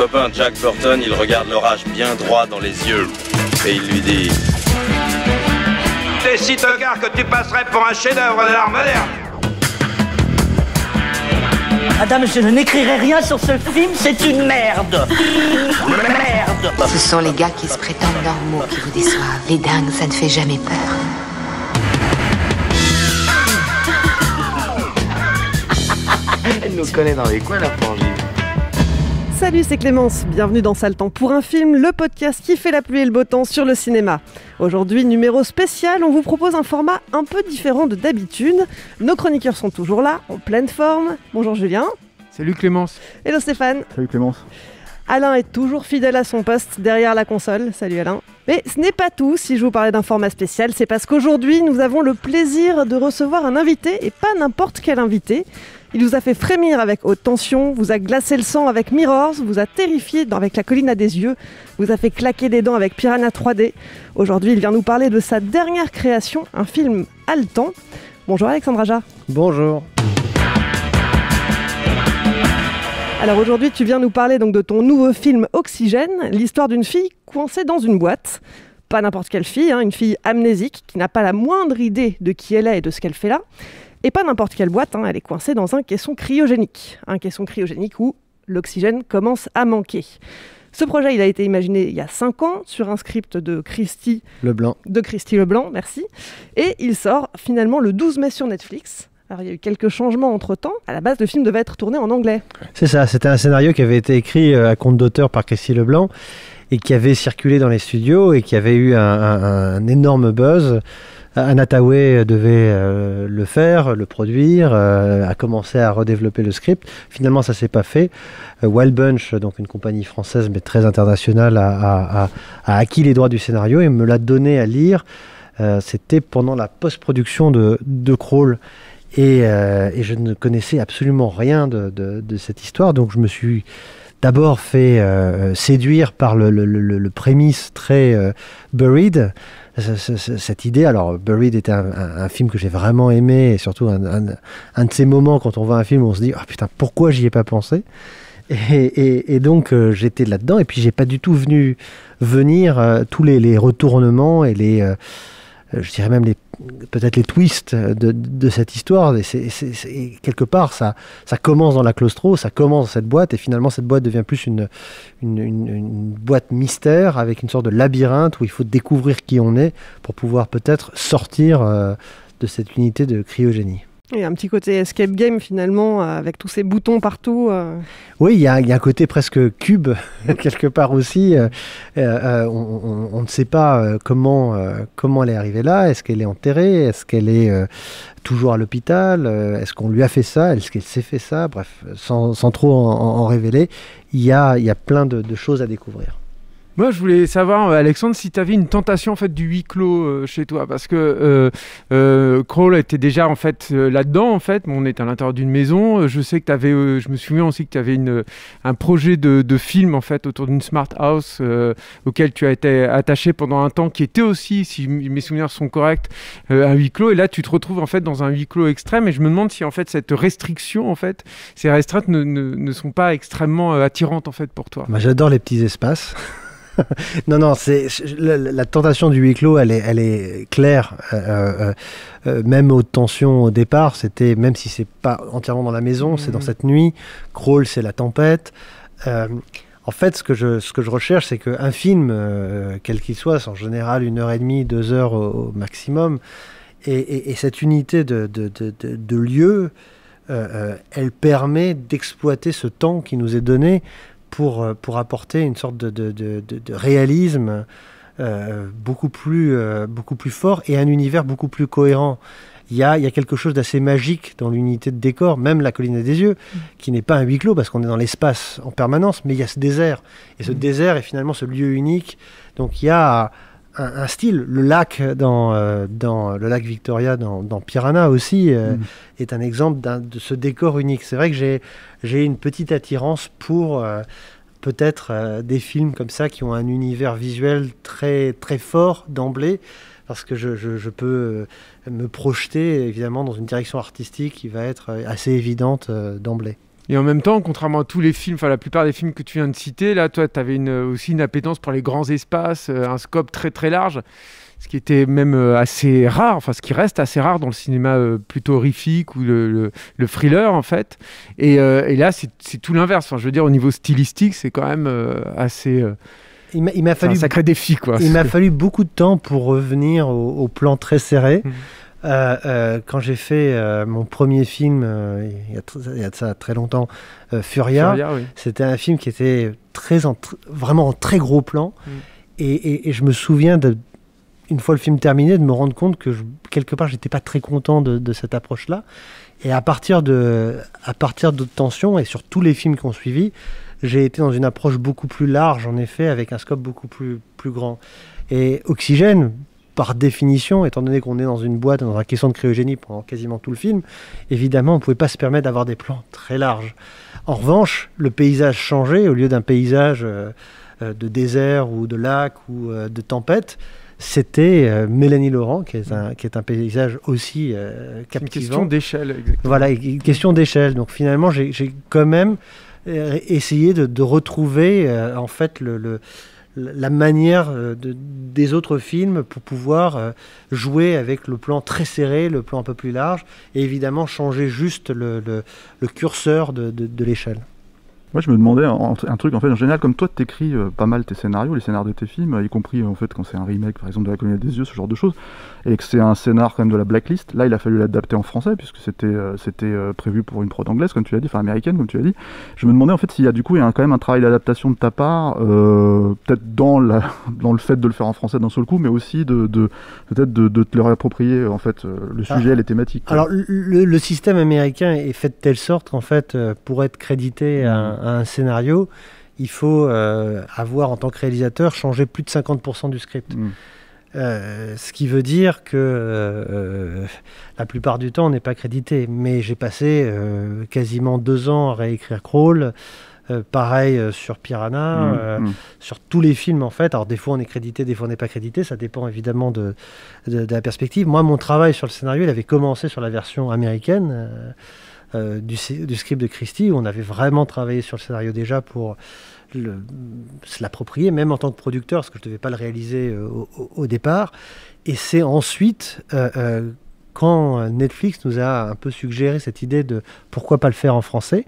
copain Jack Burton, il regarde l'orage bien droit dans les yeux. Et il lui dit... T'es si tocard que tu passerais pour un chef-d'œuvre de l'art moderne. Madame, je n'écrirai rien sur ce film, c'est une merde. Merde. Ce sont les gars qui se prétendent normaux qui vous déçoivent. Les dingues, ça ne fait jamais peur. Elle nous connaît dans les coins, la frangine. Salut, c'est Clémence, bienvenue dans Sale Temps pour un film, le podcast qui fait la pluie et le beau temps sur le cinéma. Aujourd'hui, numéro spécial, on vous propose un format un peu différent de d'habitude. Nos chroniqueurs sont toujours là, en pleine forme. Bonjour Julien. Salut Clémence. Hello Stéphane. Salut Clémence. Alain est toujours fidèle à son poste derrière la console. Salut Alain. Mais ce n'est pas tout, si je vous parlais d'un format spécial, c'est parce qu'aujourd'hui, nous avons le plaisir de recevoir un invité, et pas n'importe quel invité. Il vous a fait frémir avec Haute Tension, vous a glacé le sang avec Mirrors, vous a terrifié avec La Colline à des yeux, vous a fait claquer des dents avec Piranha 3D. Aujourd'hui, il vient nous parler de sa dernière création, un film haletant. Bonjour Alexandre Aja. Bonjour. Alors aujourd'hui, tu viens nous parler donc de ton nouveau film Oxygène, l'histoire d'une fille coincée dans une boîte. Pas n'importe quelle fille, une fille amnésique qui n'a pas la moindre idée de qui elle est et de ce qu'elle fait là. Et pas n'importe quelle boîte, elle est coincée dans un caisson cryogénique. Un caisson cryogénique où l'oxygène commence à manquer. Ce projet, il a été imaginé il y a 5 ans sur un script de Christy Leblanc. Merci. Et il sort finalement le 12 mai sur Netflix. Alors il y a eu quelques changements entre-temps. À la base, le film devait être tourné en anglais. C'est ça, c'était un scénario qui avait été écrit à compte d'auteur par Christy Leblanc et qui avait circulé dans les studios et qui avait eu un énorme buzz. Anna Thaoué devait le faire, le produire, a commencé à redévelopper le script. Finalement, ça ne s'est pas fait. Wild Bunch, donc une compagnie française mais très internationale, a acquis les droits du scénario et me l'a donné à lire. C'était pendant la post-production de Crawl. Et je ne connaissais absolument rien de cette histoire, donc je me suis d'abord fait séduire par le prémisse très Buried. Cette idée, alors Buried était un film que j'ai vraiment aimé, et surtout un de ces moments quand on voit un film où on se dit « Oh putain, pourquoi j'y ai pas pensé ?» Et donc j'étais là-dedans, et puis j'ai pas du tout venir tous les retournements et je dirais même peut-être les twists de cette histoire. Et quelque part, ça commence dans la claustro, ça commence dans cette boîte, et finalement cette boîte devient plus une boîte mystère avec une sorte de labyrinthe où il faut découvrir qui on est pour pouvoir peut-être sortir de cette unité de cryogénie. Et un petit côté escape game finalement, avec tous ces boutons partout. Oui, il y a un côté presque cube, quelque part aussi. On ne sait pas comment elle est arrivée là. Est-ce qu'elle est enterrée? Est-ce qu'elle est toujours à l'hôpital? Est-ce qu'on lui a fait ça? Est-ce qu'elle s'est fait ça? Bref, sans trop en révéler, il y a plein de choses à découvrir. Moi, je voulais savoir, Alexandre, si tu avais une tentation en fait du huis clos chez toi, parce que Crawl était déjà en fait là-dedans. En fait, on est à l'intérieur d'une maison. Je sais que tu avais, je me souviens aussi que tu avais un projet de film en fait autour d'une smart house auquel tu as été attaché pendant un temps, qui était aussi, si mes souvenirs sont corrects, un huis clos. Et là, tu te retrouves en fait dans un huis clos extrême. Et je me demande si en fait cette restriction, en fait, ces restreintes ne sont pas extrêmement attirantes en fait pour toi. Moi, j'adore les petits espaces. Non, la tentation du huis clos, elle est claire. Même Haute Tension au départ, c'était, même si c'est pas entièrement dans la maison, c'est dans cette nuit. Crawl, c'est la tempête. En fait, ce que je recherche, c'est qu'un film, quel qu'il soit, c'est en général 1h30, 2 heures au maximum, et cette unité de lieu, elle permet d'exploiter ce temps qui nous est donné pour apporter une sorte de réalisme beaucoup plus fort et un univers beaucoup plus cohérent. Il y a quelque chose d'assez magique dans l'unité de décor, même La Colline à des yeux, qui n'est pas un huis clos parce qu'on est dans l'espace en permanence, mais il y a ce désert. Et ce désert est finalement ce lieu unique. Donc il y a un style. Le lac dans le lac Victoria dans Piranha aussi est un exemple de ce décor unique. C'est vrai que j'ai une petite attirance pour peut-être des films comme ça qui ont un univers visuel très, très fort d'emblée, parce que je peux me projeter évidemment dans une direction artistique qui va être assez évidente d'emblée. Et en même temps, contrairement à tous les films, enfin la plupart des films que tu viens de citer, là, toi, tu avais aussi une appétence pour les grands espaces, un scope très très large, ce qui était même assez rare, enfin ce qui reste assez rare dans le cinéma plutôt horrifique ou le thriller en fait. Et là, c'est tout l'inverse. Enfin, je veux dire, au niveau stylistique, c'est quand même assez... Il m'a fallu un sacré défi, quoi. Il m'a fallu beaucoup de temps pour revenir au plan très serré. Quand j'ai fait mon premier film, il y a de ça très longtemps, Furia, oui. C'était un film qui était vraiment en très gros plan. Et je me souviens, une fois le film terminé, de me rendre compte que quelque part, j'étais pas très content de cette approche-là. Et à partir de Tension, et sur tous les films qui ont suivi, j'ai été dans une approche beaucoup plus large, en effet, avec un scope beaucoup plus grand. Et Oxygène, par définition, étant donné qu'on est dans une boîte, dans un caisson de cryogénie pendant quasiment tout le film, évidemment, on ne pouvait pas se permettre d'avoir des plans très larges. En revanche, le paysage changeait. Au lieu d'un paysage de désert ou de lac ou de tempête, c'était Mélanie Laurent, qui est un paysage aussi captivant. Une question d'échelle, exactement. Voilà, une question d'échelle. Donc finalement, j'ai quand même essayé de retrouver en fait la manière des autres films pour pouvoir jouer avec le plan très serré, le plan un peu plus large, et évidemment changer juste le curseur de l'échelle. Moi, je me demandais un truc, en fait, en général, comme toi, t'écris pas mal tes scénarios, les scénarios de tes films, y compris, en fait, quand c'est un remake, par exemple, de La Colline des Yeux, ce genre de choses, et que c'est un scénar, quand même, de la Blacklist. Là, il a fallu l'adapter en français, puisque c'était prévu pour une prod anglaise, comme tu l'as dit, enfin, américaine, comme tu l'as dit. Je me demandais, en fait, s'il y a, du coup, quand même un travail d'adaptation de ta part, peut-être dans le fait de le faire en français d'un seul coup, mais aussi peut-être de te le réapproprier, en fait, le sujet, les thématiques. Alors, le système américain est fait de telle sorte qu'en fait, pour être crédité à un scénario, il faut avoir, en tant que réalisateur, changé plus de 50% du script. Ce qui veut dire que la plupart du temps, on n'est pas crédité. Mais j'ai passé quasiment 2 ans à réécrire Crawl, pareil sur Piranha, sur tous les films en fait. Alors des fois on est crédité, des fois on n'est pas crédité, ça dépend évidemment de la perspective. Moi, mon travail sur le scénario, il avait commencé sur la version américaine, du script de Christie, où on avait vraiment travaillé sur le scénario déjà pour se l'approprier, même en tant que producteur, parce que je ne devais pas le réaliser au départ. Et c'est ensuite, quand Netflix nous a un peu suggéré cette idée de pourquoi pas le faire en français,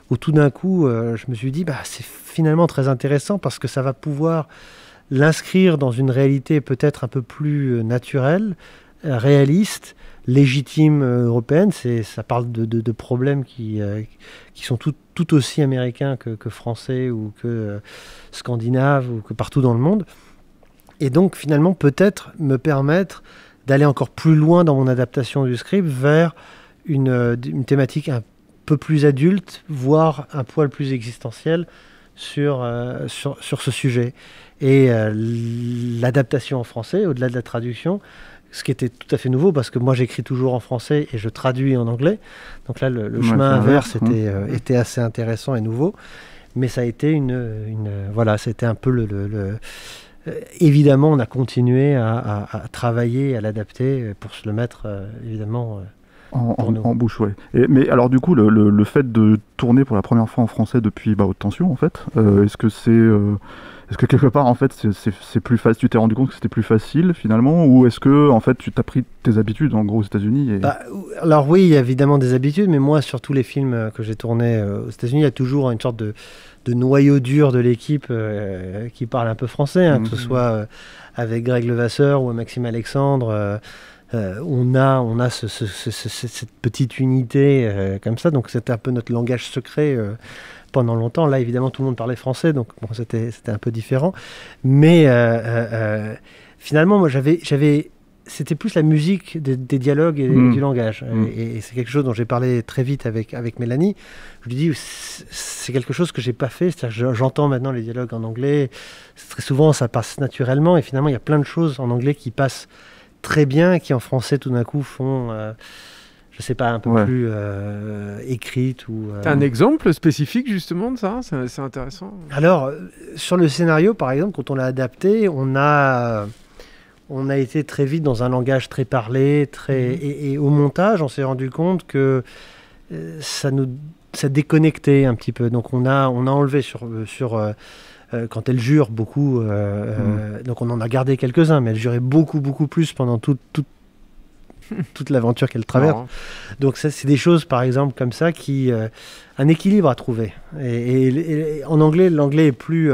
où tout d'un coup, je me suis dit, c'est finalement très intéressant, parce que ça va pouvoir l'inscrire dans une réalité peut-être un peu plus naturelle, réaliste, légitime européenne. Ça parle de problèmes qui sont tout aussi américains que français ou que scandinaves ou que partout dans le monde. Et donc finalement peut-être me permettre d'aller encore plus loin dans mon adaptation du script vers une thématique un peu plus adulte, voire un poil plus existentiel sur ce sujet. Et l'adaptation en français, au-delà de la traduction, ce qui était tout à fait nouveau, parce que moi j'écris toujours en français et je traduis en anglais. Donc là, le chemin inverse était assez intéressant et nouveau. Mais ça a été voilà, c'était un peu évidemment, on a continué à travailler, à l'adapter pour se le mettre, évidemment, en bouche, ouais. Mais alors du coup, le fait de tourner pour la première fois en français depuis Haute Tension, en fait, est-ce que quelque part, en fait, c'est plus facile, tu t'es rendu compte que c'était plus facile, finalement, ou est-ce que, en fait, tu t'as pris tes habitudes, en gros, aux États-Unis Alors oui, il y a évidemment des habitudes, mais moi, sur tous les films que j'ai tournés aux États-Unis, il y a toujours une sorte de noyau dur de l'équipe qui parle un peu français, que ce soit avec Greg Levasseur ou Maxime Alexandre. On a cette petite unité comme ça, donc c'était un peu notre langage secret pendant longtemps. Là, évidemment, tout le monde parlait français, donc bon, c'était un peu différent. Mais finalement, moi, c'était plus la musique des dialogues et du langage. Et c'est quelque chose dont j'ai parlé très vite avec Mélanie. Je lui dis, c'est quelque chose que j'ai pas fait. C'est-à-dire que j'entends maintenant les dialogues en anglais. Très souvent, ça passe naturellement. Et finalement, il y a plein de choses en anglais qui passent très bien, qui en français, tout d'un coup, font... je sais pas, un peu plus écrite ou... T'as un exemple spécifique justement de ça ? C'est intéressant. Alors, sur le scénario, par exemple, quand on l'a adapté, on a été très vite dans un langage très parlé, et au montage, on s'est rendu compte que ça nous ça déconnectait un petit peu. Donc on a enlevé quand elle jure beaucoup, donc on en a gardé quelques-uns, mais elle jurait beaucoup plus pendant toute l'aventure qu'elle traverse. Non. Donc ça, c'est des choses, par exemple, comme ça, un équilibre à trouver. Et en anglais, l'anglais est plus,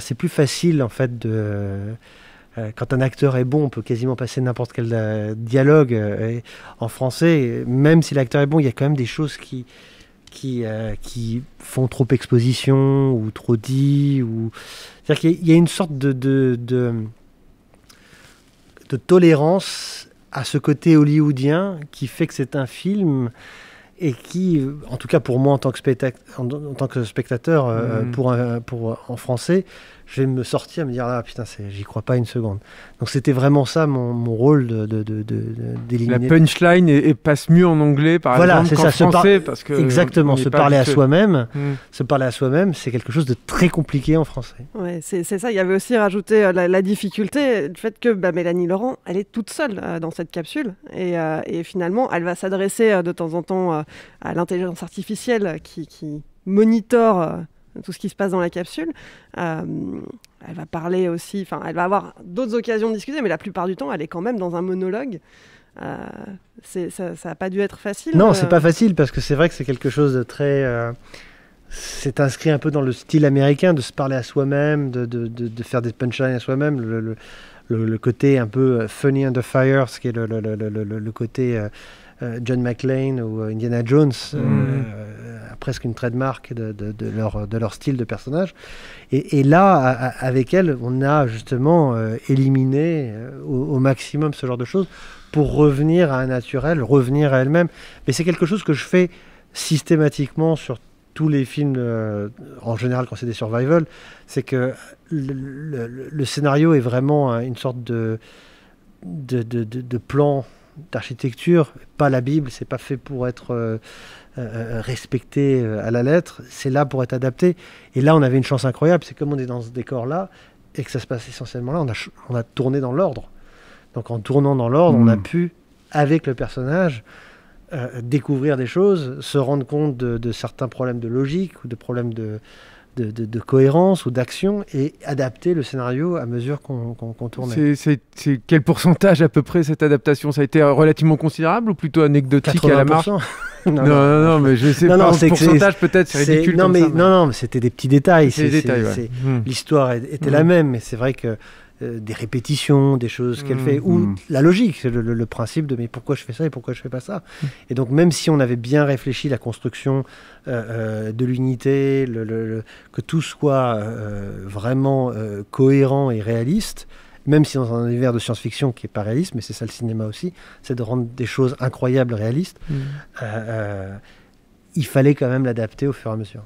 c'est plus facile, en fait, quand un acteur est bon, on peut quasiment passer n'importe quel dialogue. Et en français, même si l'acteur est bon, il y a quand même des choses qui font trop exposition ou trop dit. C'est-à-dire qu'il y a une sorte de tolérance à ce côté hollywoodien qui fait que c'est un film et qui, en tout cas pour moi en tant que spectateur, en français, je vais me sortir et me dire ah putain, j'y crois pas une seconde. Donc c'était vraiment ça mon rôle d'éliminer. La punchline passe mieux en anglais par exemple qu'en français parce que exactement, se parler à soi-même, c'est quelque chose de très compliqué en français. Ouais, c'est ça. Il y avait aussi rajouté la difficulté du fait que Mélanie Laurent, elle est toute seule dans cette capsule et finalement, elle va s'adresser de temps en temps à l'intelligence artificielle qui monitore tout ce qui se passe dans la capsule. Elle va parler aussi, elle va avoir d'autres occasions de discuter, mais la plupart du temps, elle est quand même dans un monologue. Ça n'a pas dû être facile. Non, c'est pas facile parce que c'est vrai que c'est quelque chose de très... c'est inscrit un peu dans le style américain de se parler à soi-même, de faire des punchlines à soi-même. Le côté un peu funny under fire, ce qui est le côté... John McClane ou Indiana Jones, presque une trademark de leur style de personnage. Et là, avec elle, on a justement éliminé au maximum ce genre de choses pour revenir à un naturel, revenir à elle-même. Mais c'est quelque chose que je fais systématiquement sur tous les films, en général quand c'est des survival, c'est que le scénario est vraiment une sorte de plan d'architecture, pas la Bible, c'est pas fait pour être respecté à la lettre, c'est là pour être adapté. Et là, on avait une chance incroyable, c'est comme on est dans ce décor-là et que ça se passe essentiellement là, on a tourné dans l'ordre. Donc en tournant dans l'ordre, on a pu, avec le personnage, découvrir des choses, se rendre compte de certains problèmes de logique ou de problèmes de cohérence ou d'action et adapter le scénario à mesure qu'on tournait. C'est quel pourcentage à peu près cette adaptation? Ça a été relativement considérable ou plutôt anecdotique 80%. À la marge? non, mais je sais pas, le pourcentage peut-être, c'est ridicule. Non, mais c'était des petits détails. L'histoire était la même, mais c'est vrai que des répétitions, des choses qu'elle fait, ou la logique, le principe de mais pourquoi je fais ça et pourquoi je fais pas ça. Et donc même si on avait bien réfléchi la construction de l'unité, que tout soit vraiment cohérent et réaliste, même si dans un univers de science-fiction qui n'est pas réaliste, mais c'est ça le cinéma aussi, c'est de rendre des choses incroyables réalistes, il fallait quand même l'adapter au fur et à mesure.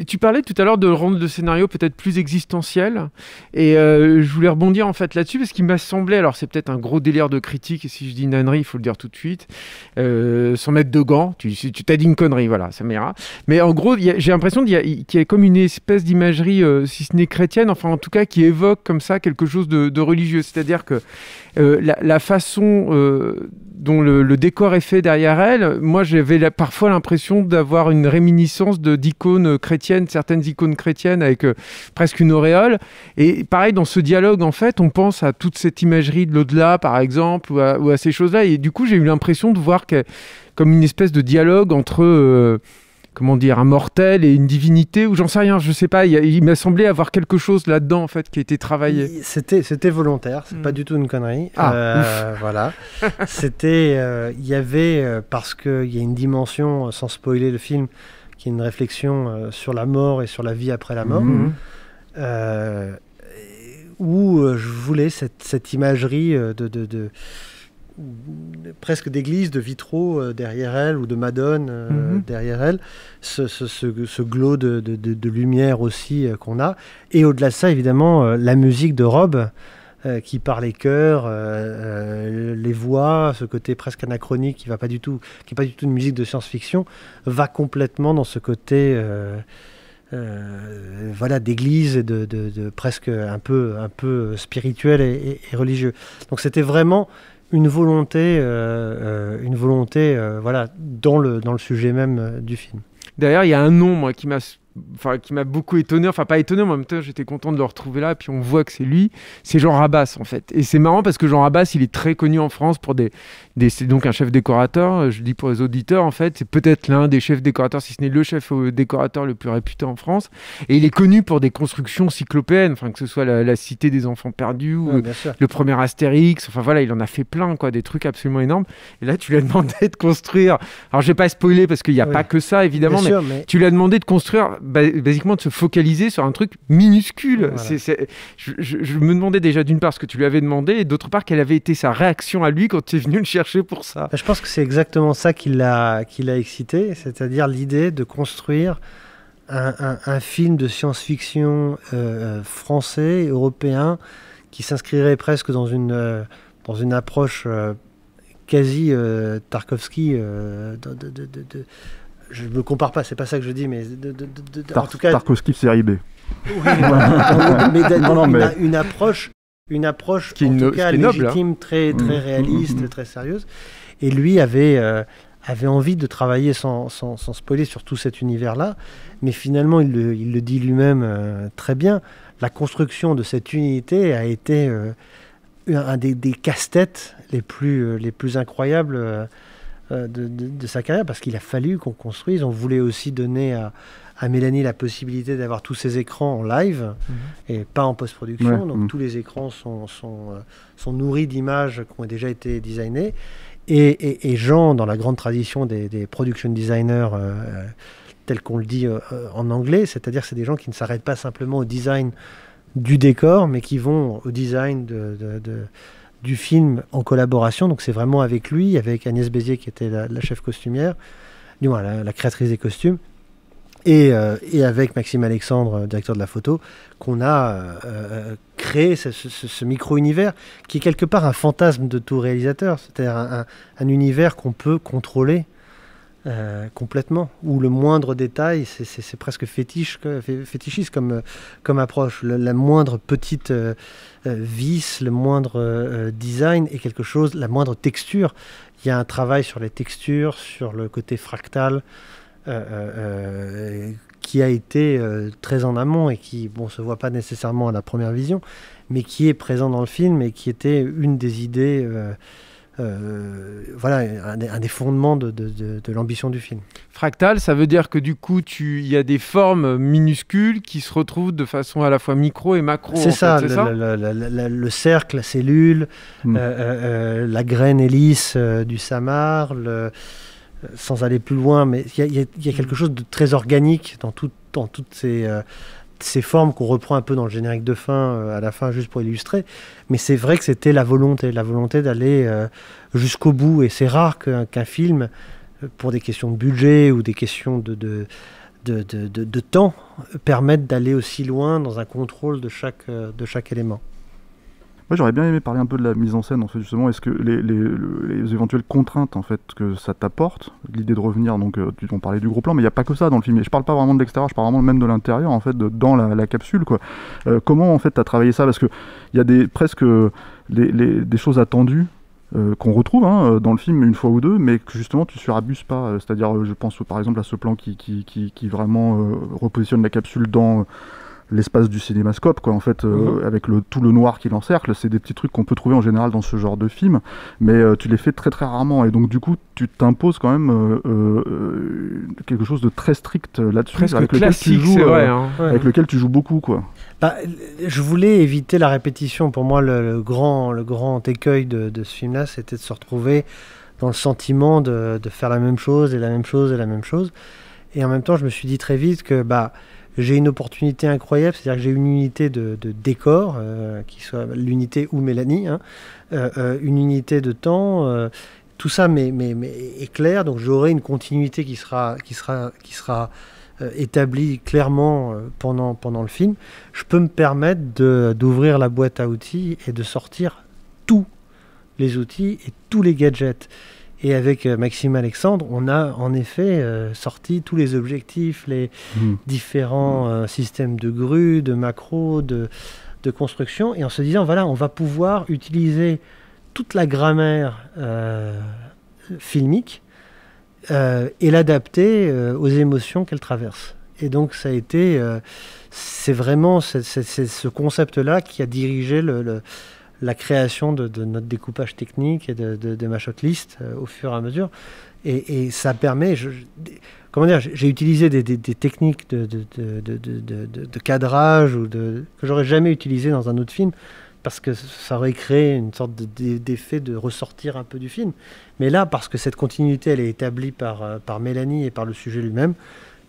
Tu parlais tout à l'heure de rendre le scénario peut-être plus existentiel et je voulais rebondir en fait là-dessus parce qu'il m'a semblé, alors c'est peut-être un gros délire de critique et si je dis une ânerie il faut le dire tout de suite, sans mettre de gants, tu t'as dit une connerie, voilà, ça m'ira, mais en gros j'ai l'impression qu'il y a comme une espèce d'imagerie si ce n'est chrétienne, enfin en tout cas qui évoque comme ça quelque chose de religieux, c'est-à-dire que la façon dont le décor est fait derrière elle, moi j'avais parfois l'impression d'avoir une réminiscence d'icônes chrétiennes, certaines icônes chrétiennes avec presque une auréole. Et pareil, dans ce dialogue, en fait, on pense à toute cette imagerie de l'au-delà, par exemple, ou à ces choses-là. Et du coup, j'ai eu l'impression de voir comme une espèce de dialogue entre... un mortel et une divinité, ou j'en sais rien, je sais pas, il m'a semblé avoir quelque chose là-dedans en fait qui a été travaillé. C'était volontaire, c'est pas du tout une connerie. Voilà. Il y avait, parce qu'il y a une dimension, sans spoiler le film, qui est une réflexion sur la mort et sur la vie après la mort, où je voulais cette imagerie presque d'église, de vitraux derrière elle, ou de Madone derrière elle, ce glow de lumière aussi qu'on a. Et au-delà de ça, évidemment, la musique de Rob, qui par les chœurs, les voix, ce côté presque anachronique qui n'est pas du tout une musique de science-fiction, va complètement dans ce côté... d'église et de presque un peu spirituel et religieux. Donc c'était vraiment une volonté voilà, dans le sujet même du film. D'ailleurs, il y a un nom, moi, qui m'a beaucoup étonné, enfin pas étonné, mais en même temps j'étais content de le retrouver là, puis on voit que c'est lui, c'est Jean Rabas en fait. Et c'est marrant parce que Jean Rabas, il est très connu en France pour c'est donc un chef décorateur, je dis pour les auditeurs en fait, c'est peut-être l'un des chefs décorateurs, si ce n'est le chef décorateur le plus réputé en France, et il est connu pour des constructions cyclopéennes, enfin que ce soit la Cité des Enfants Perdus, ou le premier Astérix, enfin voilà, il en a fait plein, quoi, des trucs absolument énormes. Et là tu lui as demandé de construire, alors je vais pas spoiler parce qu'il n'y a pas que ça évidemment, mais tu lui as demandé de construire, basiquement de se focaliser sur un truc minuscule. Voilà. Je me demandais déjà d'une part ce que tu lui avais demandé et d'autre part quelle avait été sa réaction à lui quand tu es venu le chercher pour ça. Je pense que c'est exactement ça qui l'a excité, c'est-à-dire l'idée de construire un film de science-fiction français, européen, qui s'inscrirait presque dans une approche quasi Tarkovsky je me compare pas, c'est pas ça que je dis, mais en tout cas Tarkovsky série B. Oui, une approche qui en tout cas légitime, noble, très réaliste, très sérieuse. Et lui avait envie de travailler sans spoiler sur tout cet univers-là, mais finalement il le dit lui-même très bien. La construction de cette unité a été un des casse-têtes les plus incroyables de sa carrière, parce qu'il a fallu qu'on construise. On voulait aussi donner à Mélanie la possibilité d'avoir tous ses écrans en live et pas en post-production. Donc tous les écrans sont nourris d'images qui ont déjà été designées. Et Jean, dans la grande tradition des production designers tels qu'on le dit en anglais, c'est-à-dire que c'est des gens qui ne s'arrêtent pas simplement au design du décor, mais qui vont au design du film en collaboration. Donc c'est vraiment avec lui, avec Agnès Bézier qui était la chef costumière, du moins la créatrice des costumes, et avec Maxime Alexandre, directeur de la photo, qu'on a créé ce micro-univers qui est quelque part un fantasme de tout réalisateur, c'est-à-dire un univers qu'on peut contrôler complètement, où le moindre détail, c'est presque fétichiste comme approche. La moindre petite vis, le moindre design est quelque chose, la moindre texture. Il y a un travail sur les textures, sur le côté fractal, qui a été très en amont et qui se voit pas nécessairement à la première vision, mais qui est présent dans le film et qui était une des idées, un des fondements de l'ambition du film. Fractal, ça veut dire que du coup, il y a des formes minuscules qui se retrouvent de façon à la fois micro et macro. C'est ça, le cercle, la cellule, la graine hélice du samar, sans aller plus loin, mais il y a quelque chose de très organique dans toutes ces formes qu'on reprend un peu dans le générique de fin, à la fin, juste pour illustrer. Mais c'est vrai que c'était la volonté d'aller jusqu'au bout. Et c'est rare qu'un film, pour des questions de budget ou des questions de temps, permette d'aller aussi loin dans un contrôle de chaque élément. Moi, j'aurais bien aimé parler un peu de la mise en scène, en fait, justement. Est-ce que les éventuelles contraintes, en fait, que ça t'apporte, l'idée de revenir, donc, on parlait du gros plan, mais il n'y a pas que ça dans le film. Et je parle pas vraiment de l'extérieur, je parle vraiment même de l'intérieur, en fait, dans la capsule, quoi. Comment, en fait, t'as travaillé ça? Parce que il y a presque des choses attendues qu'on retrouve dans le film une fois ou deux, mais que justement tu surabuses pas. C'est-à-dire, je pense par exemple à ce plan qui vraiment repositionne la capsule dans l'espace du cinémascope, quoi, en fait, avec tout le noir qui l'encercle. C'est des petits trucs qu'on peut trouver en général dans ce genre de film, mais tu les fais très très rarement, et donc du coup tu t'imposes quand même quelque chose de très strict là-dessus, presque avec classique, lequel tu joues, c'est vrai, avec lequel tu joues beaucoup, quoi. Je voulais éviter la répétition. Pour moi, le grand écueil de ce film-là, c'était de se retrouver dans le sentiment de faire la même chose et la même chose et la même chose. Et en même temps, je me suis dit très vite que j'ai une opportunité incroyable, c'est-à-dire que j'ai une unité de décor, qui soit l'unité ou Mélanie, une unité de temps, tout ça est clair, donc j'aurai une continuité qui sera établie clairement pendant le film. Je peux me permettre d'ouvrir la boîte à outils et de sortir tous les outils et tous les gadgets. Et avec Maxime Alexandre, on a en effet sorti tous les objectifs, les différents systèmes de grue, de macro, de construction, et en se disant, voilà, on va pouvoir utiliser toute la grammaire filmique et l'adapter aux émotions qu'elle traverse. Et donc ça a été, c'est vraiment ce concept-là qui a dirigé la création de notre découpage technique et de ma shortlist au fur et à mesure. Et ça permet, comment dire, j'ai utilisé des techniques de cadrage que j'aurais jamais utilisées dans un autre film, parce que ça aurait créé une sorte d'effet de ressortir un peu du film. Mais là, parce que cette continuité, elle est établie par Mélanie et par le sujet lui-même,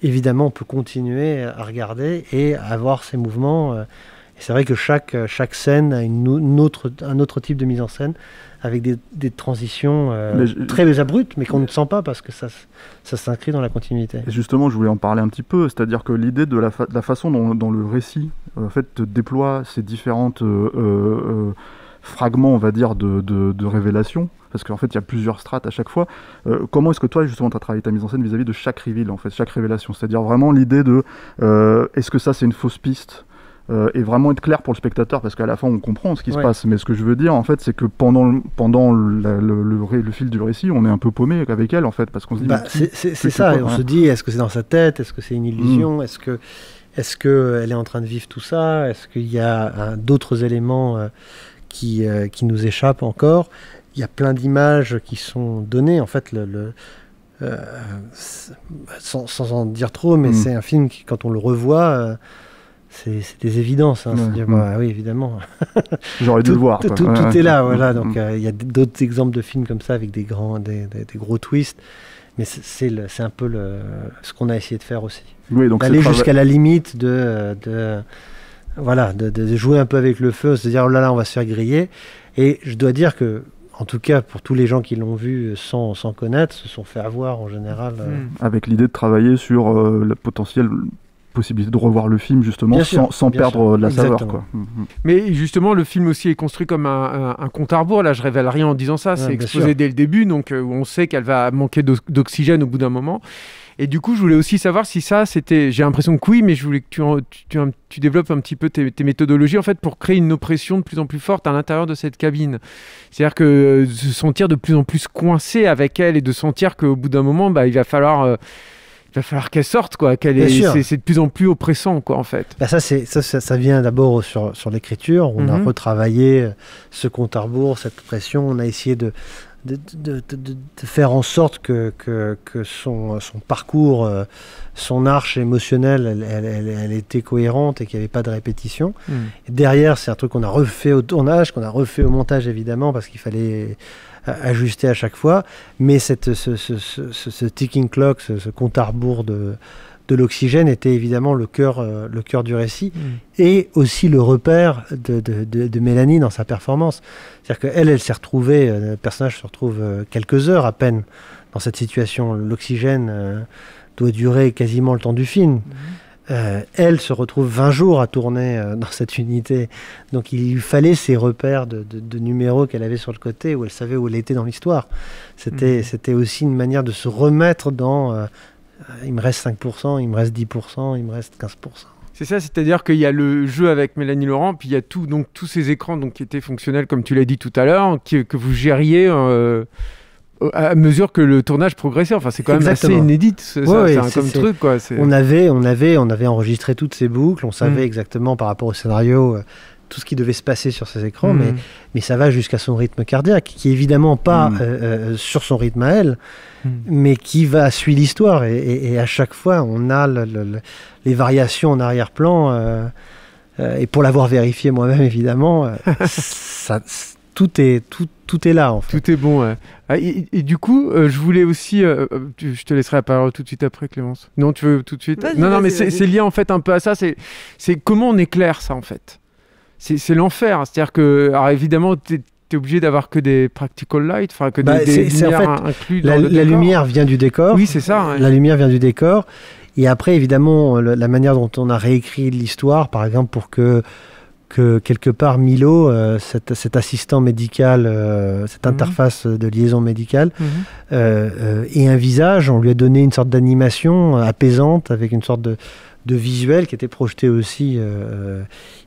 évidemment, on peut continuer à regarder et à avoir ces mouvements. Et c'est vrai que chaque scène a un autre type de mise en scène, avec des transitions très abruptes, mais qu'on ne sent pas parce que ça s'inscrit dans la continuité. Et justement, je voulais en parler un petit peu, c'est-à-dire que l'idée de la façon dont le récit en fait, déploie ces différentes fragments, on va dire, de révélation, parce qu'en fait, il y a plusieurs strates à chaque fois. Comment est-ce que toi, justement, tu as travaillé ta mise en scène vis-à-vis de chaque reveal, en fait, chaque révélation, c'est-à-dire vraiment l'idée de est-ce que ça, c'est une fausse piste et vraiment être clair pour le spectateur, parce qu'à la fin on comprend ce qui se passe, mais ce que je veux dire en fait c'est que pendant le fil du récit on est un peu paumé avec elle en fait, parce qu'on se dit c'est ça, on se dit est-ce que c'est dans sa tête, est-ce que c'est une illusion, est-ce que elle est en train de vivre tout ça, est-ce qu'il y a d'autres éléments qui nous échappent encore. Il y a plein d'images qui sont données en fait, sans en dire trop, mais c'est un film qui, quand on le revoit, c'est des évidences. Hein, oui, évidemment. J'aurais dû le voir. Tout est là, voilà. Donc il y a d'autres exemples de films comme ça avec des gros twists, mais c'est un peu ce qu'on a essayé de faire aussi. Oui, donc d'aller jusqu'à la limite de jouer un peu avec le feu, se dire oh là, on va se faire griller. Et je dois dire que, en tout cas, pour tous les gens qui l'ont vu sans connaître, se sont fait avoir en général. Avec l'idée de travailler sur le potentiel possibilité de revoir le film justement sans perdre de la saveur, quoi. Mais justement le film aussi est construit comme un compte à rebours, là je révèle rien en disant ça, c'est exposé dès le début, donc où on sait qu'elle va manquer d'oxygène au bout d'un moment. Et du coup je voulais aussi savoir si ça c'était, j'ai l'impression que oui, mais je voulais que tu développes un petit peu tes méthodologies en fait pour créer une oppression de plus en plus forte à l'intérieur de cette cabine, c'est-à-dire que se sentir de plus en plus coincé avec elle et de sentir qu'au bout d'un moment il va falloir qu'elle sorte, quoi. C'est de plus en plus oppressant, quoi, en fait. Ça vient d'abord sur l'écriture. On a retravaillé ce compte à rebours, cette pression. On a essayé de faire en sorte que son parcours, son arche émotionnelle, elle était cohérente et qu'il n'y avait pas de répétition. Et derrière, c'est un truc qu'on a refait au tournage, qu'on a refait au montage, évidemment, parce qu'il fallait ajuster à chaque fois, mais ce ticking clock, ce compte à rebours de l'oxygène était évidemment le cœur du récit, et aussi le repère de Mélanie dans sa performance. C'est-à-dire qu'elle s'est retrouvée, le personnage se retrouve quelques heures à peine dans cette situation. L'oxygène doit durer quasiment le temps du film. Elle se retrouve 20 jours à tourner dans cette unité. Donc il lui fallait ces repères de numéros qu'elle avait sur le côté, où elle savait où elle était dans l'histoire. C'était aussi une manière de se remettre dans il me reste 5%, il me reste 10%, il me reste 15%. C'est ça, c'est-à-dire qu'il y a le jeu avec Mélanie Laurent, puis il y a tous ces écrans qui étaient fonctionnels, comme tu l'as dit tout à l'heure, que vous gériez à mesure que le tournage progressait. Enfin, c'est quand même assez inédit, c'est comme truc, quoi. On avait enregistré toutes ces boucles, on savait exactement par rapport au scénario tout ce qui devait se passer sur ces écrans, mais ça va jusqu'à son rythme cardiaque, qui est évidemment pas sur son rythme à elle, mais qui suit l'histoire. Et à chaque fois, on a les variations en arrière-plan. Et pour l'avoir vérifié moi-même, évidemment, tout est là, en fait. Tout est bon, ouais. Et du coup, je voulais aussi... je te laisserai la parole tout de suite après, Clémence. Non, tu veux tout de suite? Vas-y, c'est lié en fait un peu à ça. C'est comment on éclaire ça, en fait. C'est l'enfer. C'est-à-dire que, alors évidemment, t'es obligé d'avoir que des practical light, enfin que des lumières en fait, inclus dans le décor. La lumière vient du décor. Oui, c'est ça. Ouais. La lumière vient du décor. Et après, évidemment, la manière dont on a réécrit l'histoire, par exemple, pour que quelque part Milo, cet assistant médical, cette interface de liaison médicale, ait un visage, on lui a donné une sorte d'animation apaisante avec une sorte de visuel qui était projeté aussi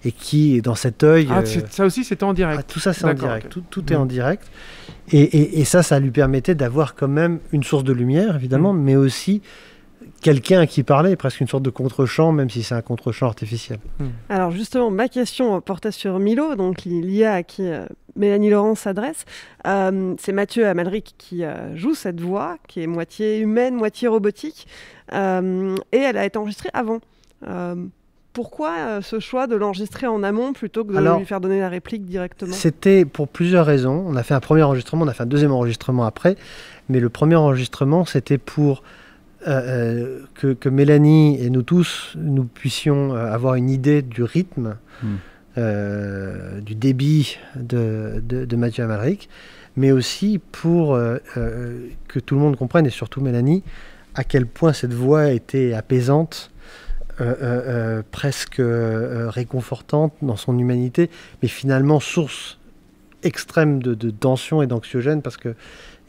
et qui, dans cet œil... ça aussi, c'était en direct. Tout ça, c'est en direct. Okay. Tout est en direct. Et ça lui permettait d'avoir quand même une source de lumière, évidemment, mais aussi quelqu'un à qui parler, presque une sorte de contre-champ, même si c'est un contre-champ artificiel. Alors justement, ma question portait sur Milo, donc l'IA à qui Mélanie Laurent s'adresse. C'est Mathieu Amalric qui joue cette voix, qui est moitié humaine, moitié robotique, et elle a été enregistrée avant. Pourquoi ce choix de l'enregistrer en amont plutôt que de lui faire donner la réplique directement ? C'était pour plusieurs raisons. On a fait un premier enregistrement, on a fait un deuxième enregistrement après, mais le premier enregistrement, c'était pour que Mélanie et nous tous, nous puissions avoir une idée du rythme, du débit de Mathieu Amalric, mais aussi pour que tout le monde comprenne, et surtout Mélanie, à quel point cette voix était apaisante, presque réconfortante dans son humanité, mais finalement source extrême de tension et d'anxiogène, parce que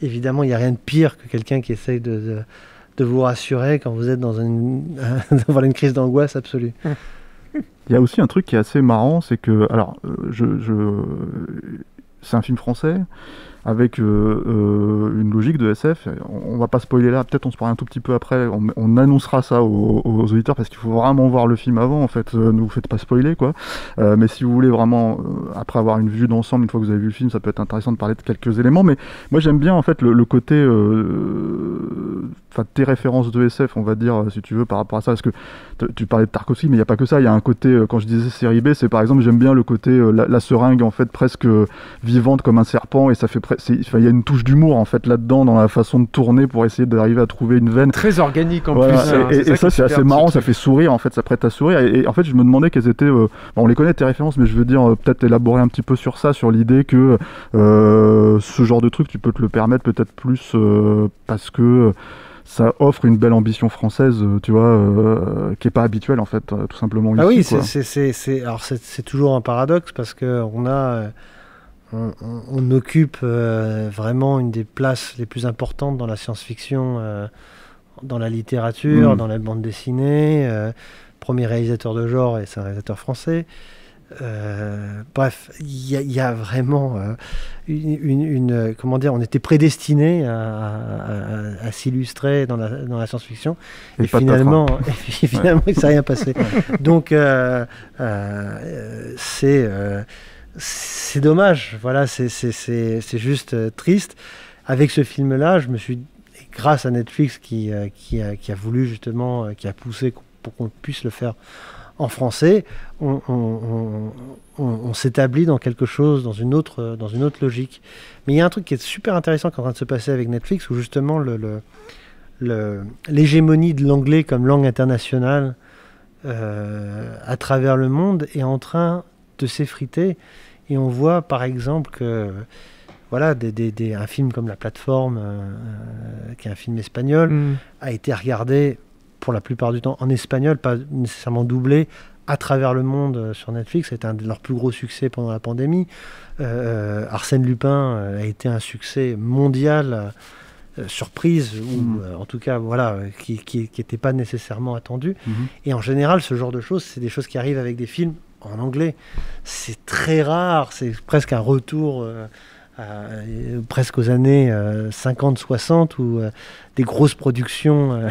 évidemment il n'y a rien de pire que quelqu'un qui essaye de vous rassurer quand vous êtes dans une crise d'angoisse absolue. Il y a aussi un truc qui est assez marrant, c'est que, alors, c'est un film français, avec une logique de SF. On va pas spoiler là, peut-être on se parle un tout petit peu après, on annoncera ça aux auditeurs, parce qu'il faut vraiment voir le film avant, en fait, ne vous faites pas spoiler, quoi. Mais si vous voulez vraiment, après avoir une vue d'ensemble, une fois que vous avez vu le film, ça peut être intéressant de parler de quelques éléments, mais moi j'aime bien, en fait, le côté, tes références de SF, on va dire, si tu veux, par rapport à ça, parce que tu parlais de Tarkovsky, mais il n'y a pas que ça, il y a un côté, quand je disais série B, c'est par exemple, j'aime bien le côté, la seringue, en fait, presque vivante comme un serpent, et ça fait il y a une touche d'humour en fait là-dedans dans la façon de tourner pour essayer d'arriver à trouver une veine très organique en plus. Et ça c'est assez marrant, ça fait sourire en fait, ça prête à sourire. Et en fait je me demandais quelles étaient, on les connaît tes références, mais je veux dire peut-être élaborer un petit peu sur ça, sur l'idée que ce genre de truc tu peux te le permettre peut-être plus parce que ça offre une belle ambition française, tu vois, qui est pas habituelle en fait, tout simplement. Ah ici, oui, alors c'est toujours un paradoxe parce que on occupe vraiment une des places les plus importantes dans la science-fiction, dans la littérature, dans la bande dessinée. Premier réalisateur de genre, et c'est un réalisateur français. Bref, il y a vraiment comment dire, on était prédestinés à s'illustrer dans la science-fiction, et finalement il ne s'est rien passé. Donc c'est dommage, voilà, c'est juste triste. Avec ce film-là, je me suis, grâce à Netflix qui a voulu justement, qui a poussé pour qu'on puisse le faire en français, on s'établit dans quelque chose, dans une autre logique. Mais il y a un truc qui est super intéressant qui est en train de se passer avec Netflix, où justement l'hégémonie de l'anglais comme langue internationale à travers le monde est en train de s'effriter. Et on voit par exemple que voilà, un film comme La Plateforme, qui est un film espagnol, a été regardé pour la plupart du temps en espagnol, pas nécessairement doublé, à travers le monde sur Netflix. C'était un de leurs plus gros succès pendant la pandémie. Arsène Lupin a été un succès mondial, surprise, ou en tout cas voilà, qui n'était pas nécessairement attendu. Et en général, ce genre de choses, c'est des choses qui arrivent avec des films en anglais. C'est très rare, c'est presque un retour presque aux années 50-60 où des grosses productions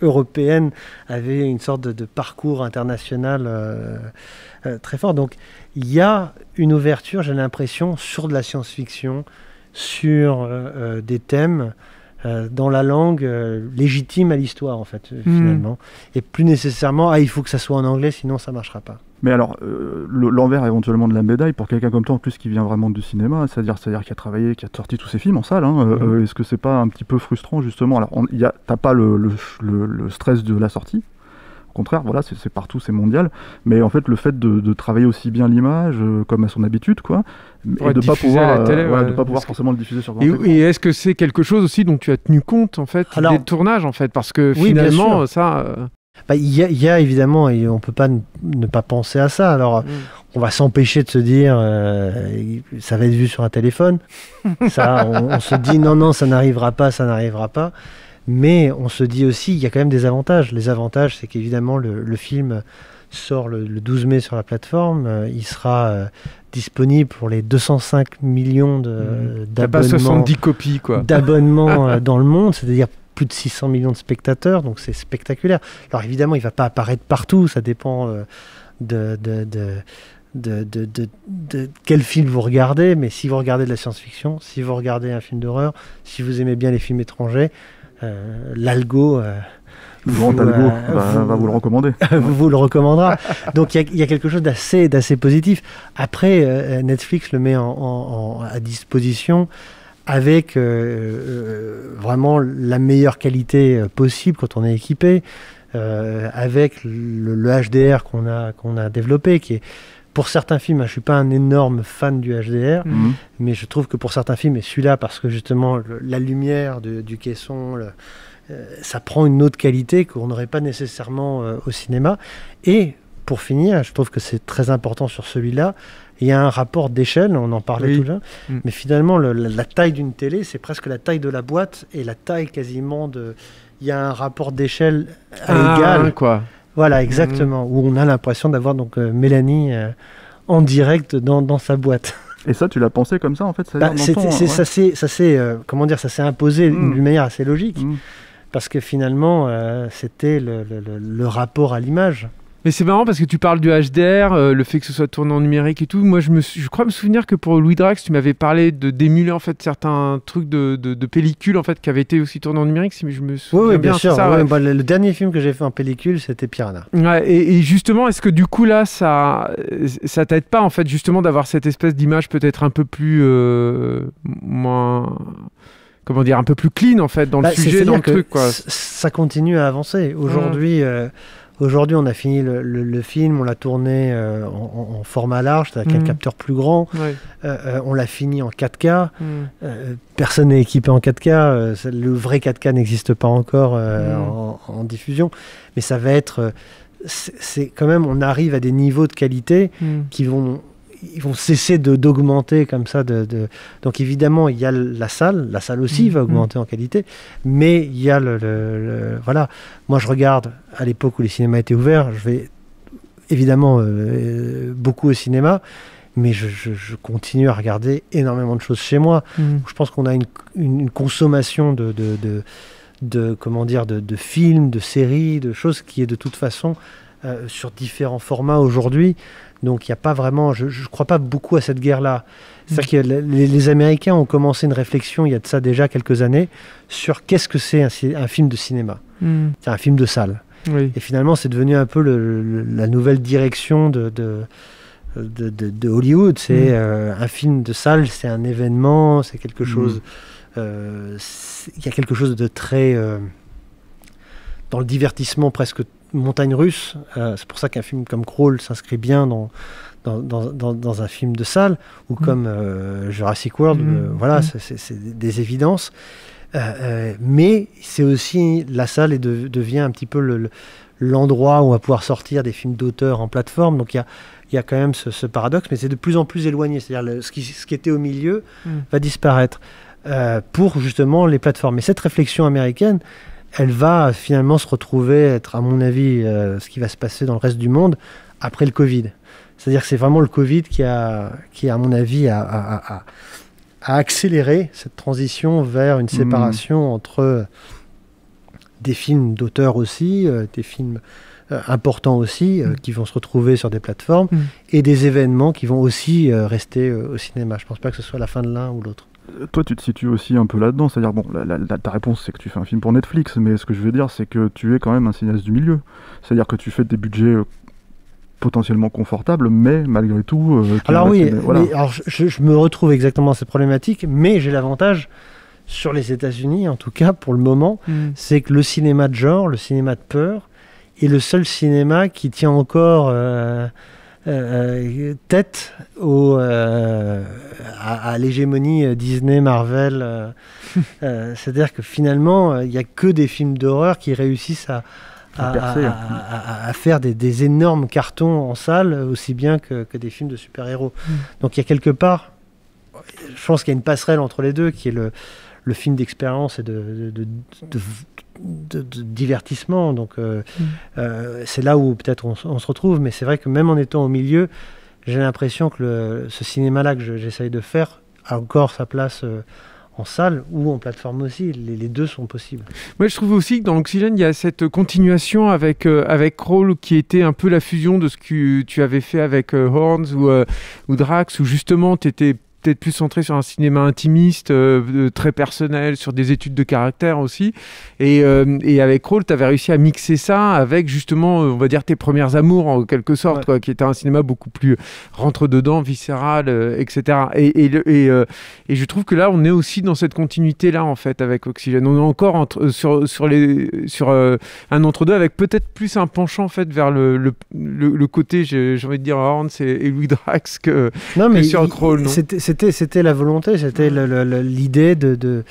européennes avaient une sorte de parcours international très fort. Donc il y a une ouverture, j'ai l'impression, sur de la science-fiction, sur des thèmes dans la langue légitime à l'histoire, en fait, finalement. Et plus nécessairement, il faut que ça soit en anglais, sinon ça ne marchera pas. Mais alors, l'envers éventuellement de la médaille, pour quelqu'un comme toi, en plus, qui vient vraiment du cinéma, c'est-à-dire qui a travaillé, qui a sorti tous ses films en salle, est-ce que c'est pas un petit peu frustrant, justement? Alors, t'as pas le stress de la sortie. Au contraire, voilà, c'est partout, c'est mondial. Mais en fait, le fait de travailler aussi bien l'image, comme à son habitude, quoi, et de ne pas pouvoir forcément le diffuser sur grand écran. Et est-ce que c'est quelque chose aussi dont tu as tenu compte, en fait, des tournages, en fait? Parce que finalement, ça... Il y a évidemment, et on ne peut pas ne pas penser à ça. Alors, on va s'empêcher de se dire ça va être vu sur un téléphone. Ça, on se dit non, ça n'arrivera pas. Mais on se dit aussi, il y a quand même des avantages. Les avantages, c'est qu'évidemment, le film sort le 12 mai sur la plateforme. Il sera disponible pour les 205 millions d'abonnements. 70 copies, quoi. D'abonnements dans le monde, c'est-à-dire plus de 600 millions de spectateurs, donc c'est spectaculaire. Alors évidemment, il ne va pas apparaître partout, ça dépend de quel film vous regardez, mais si vous regardez de la science-fiction, si vous regardez un film d'horreur, si vous aimez bien les films étrangers, l'algo... le grand algo va vous le recommander. vous le recommandera. Donc il y a quelque chose d'assez positif. Après, Netflix le met à disposition avec vraiment la meilleure qualité possible quand on est équipé, avec le HDR qu'on a développé, qui est pour certains films, je ne suis pas un énorme fan du HDR, mais je trouve que pour certains films, et celui-là, parce que justement la lumière du caisson, ça prend une autre qualité qu'on n'aurait pas nécessairement au cinéma. Et pour finir, je trouve que c'est très important sur celui-là, il y a un rapport d'échelle, on en parlait tout à l'heure, mais finalement la taille d'une télé, c'est presque la taille de la boîte et la taille quasiment de... Il y a un rapport d'échelle égal. Quoi. Voilà, exactement, où on a l'impression d'avoir donc Mélanie en direct dans sa boîte. Et ça, tu l'as pensé comme ça, en fait? Ça s'est imposé d'une manière assez logique, parce que finalement, c'était le rapport à l'image. Mais c'est marrant parce que tu parles du HDR, le fait que ce soit tourné en numérique et tout. Moi, je crois me souvenir que pour Louis Drax, tu m'avais parlé d'émuler en fait certains trucs de pellicule en fait qui avaient été aussi tournés en numérique. Si je me souviens oui, bien sûr. Ça, ouais. Le dernier film que j'ai fait en pellicule, c'était Piranha. Ouais, et justement, est-ce que du coup là, ça t'aide pas en fait justement d'avoir cette espèce d'image peut-être un peu plus moins, comment dire, un peu plus clean en fait dans le sujet, dans le truc quoi. Ça continue à avancer. Aujourd'hui, on a fini le film, on l'a tourné en format large, avec un capteur plus grand. Ouais. On l'a fini en 4K. Personne n'est équipé en 4K. Le vrai 4K n'existe pas encore en diffusion. Mais ça va être... c'est quand même, on arrive à des niveaux de qualité qui vont cesser d'augmenter comme ça. Donc évidemment, il y a la salle aussi va augmenter en qualité, mais il y a voilà. Moi, je regarde à l'époque où les cinémas étaient ouverts, je vais évidemment beaucoup au cinéma, mais je continue à regarder énormément de choses chez moi. Je pense qu'on a une consommation de films, de séries, de choses qui est de toute façon sur différents formats aujourd'hui. Donc il n'y a pas vraiment, je ne crois pas beaucoup à cette guerre-là. C'est-à-dire que les Américains ont commencé une réflexion il y a de ça déjà quelques années sur qu'est-ce que c'est un film de cinéma. C'est un film de salle. Oui. Et finalement, c'est devenu un peu la nouvelle direction de Hollywood. C'est un film de salle, c'est un événement, c'est quelque chose... il y a quelque chose de très... dans le divertissement presque montagne russe. C'est pour ça qu'un film comme Crawl s'inscrit bien dans un film de salle, ou comme Jurassic World. Voilà, c'est des évidences. Mais c'est aussi la salle devient un petit peu l'endroit où on va pouvoir sortir des films d'auteur en plateforme. Donc il y a quand même ce paradoxe, mais c'est de plus en plus éloigné. C'est-à-dire ce qui était au milieu va disparaître pour justement les plateformes. Mais cette réflexion américaine, elle va finalement se retrouver être, à mon avis, ce qui va se passer dans le reste du monde après le Covid. C'est-à-dire que c'est vraiment le Covid qui, à mon avis, a accéléré cette transition vers une séparation entre des films d'auteur aussi, des films importants aussi, qui vont se retrouver sur des plateformes, et des événements qui vont aussi rester au cinéma. Je ne pense pas que ce soit la fin de l'un ou l'autre. Toi, tu te situes aussi un peu là-dedans, c'est-à-dire, bon, ta réponse, c'est que tu fais un film pour Netflix, mais ce que je veux dire, c'est que tu es quand même un cinéaste du milieu. C'est-à-dire que tu fais des budgets potentiellement confortables, mais malgré tout... alors oui, voilà. Alors je me retrouve exactement dans ces problématiques, mais j'ai l'avantage, sur les États-Unis, en tout cas pour le moment, c'est que le cinéma de genre, le cinéma de peur, est le seul cinéma qui tient encore... tête à l'hégémonie Disney, Marvel. C'est-à-dire que finalement, il n'y a que des films d'horreur qui réussissent à faire des énormes cartons en salle, aussi bien que des films de super-héros. Donc il y a quelque part, je pense qu'il y a une passerelle entre les deux, qui est le film d'expérience et de divertissement. Donc c'est là où peut-être on se retrouve, mais c'est vrai que même en étant au milieu, j'ai l'impression que ce cinéma-là que j'essaye de faire a encore sa place en salle ou en plateforme aussi. Les deux sont possibles. Moi, je trouve aussi que dans Oxygène, il y a cette continuation avec Crawl qui était un peu la fusion de ce que tu avais fait avec Horns ou Drax, où justement tu étais peut-être plus centré sur un cinéma intimiste, très personnel, sur des études de caractère aussi. Et avec Crawl, tu avais réussi à mixer ça avec justement, on va dire, tes premières amours en quelque sorte, quoi, qui était un cinéma beaucoup plus rentre-dedans, viscéral, etc. Et je trouve que là, on est aussi dans cette continuité-là, en fait, avec Oxygène. On est encore sur un entre-deux avec peut-être plus un penchant, en fait, vers le côté, j'ai envie de dire, Horns et Louis Drax que sur Crawl, non? C'était la volonté, c'était l'idée de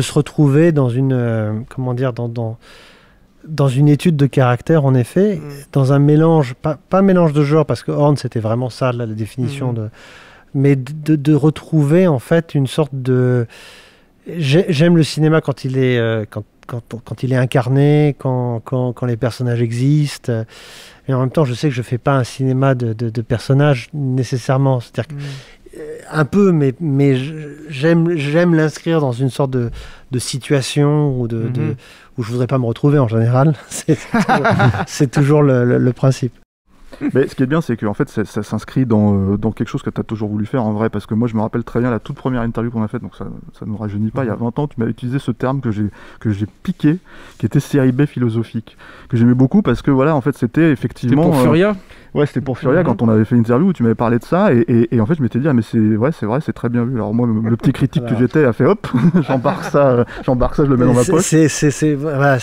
se retrouver dans une dans une étude de caractère, en effet, dans un mélange, pas mélange de genres, parce que Horn c'était vraiment ça, la définition mais de retrouver en fait une sorte de... J'aime le cinéma quand il est quand il est incarné, quand les personnages existent. Et en même temps, je sais que je fais pas un cinéma de personnages nécessairement. C'est-à-dire que un peu, mais j'aime l'inscrire dans une sorte de situation où je voudrais pas me retrouver en général. C'est toujours le principe. Mais ce qui est bien, c'est qu'en fait, ça s'inscrit dans quelque chose que tu as toujours voulu faire en vrai, parce que moi, je me rappelle très bien la toute première interview qu'on a faite, donc ça ne nous rajeunit pas, il y a 20 ans, tu m'as utilisé ce terme que j'ai piqué, qui était série B philosophique, que j'aimais beaucoup parce que voilà, en fait, c'était effectivement... C'était pour Furia. Ouais, c'était pour Furia quand on avait fait une interview où tu m'avais parlé de ça, et en fait, je m'étais dit, ah, mais c'est vrai, c'est très bien vu. Alors moi, le petit critique que j'étais a fait, hop, j'embarque ça, je le mets dans ma poche. Voilà,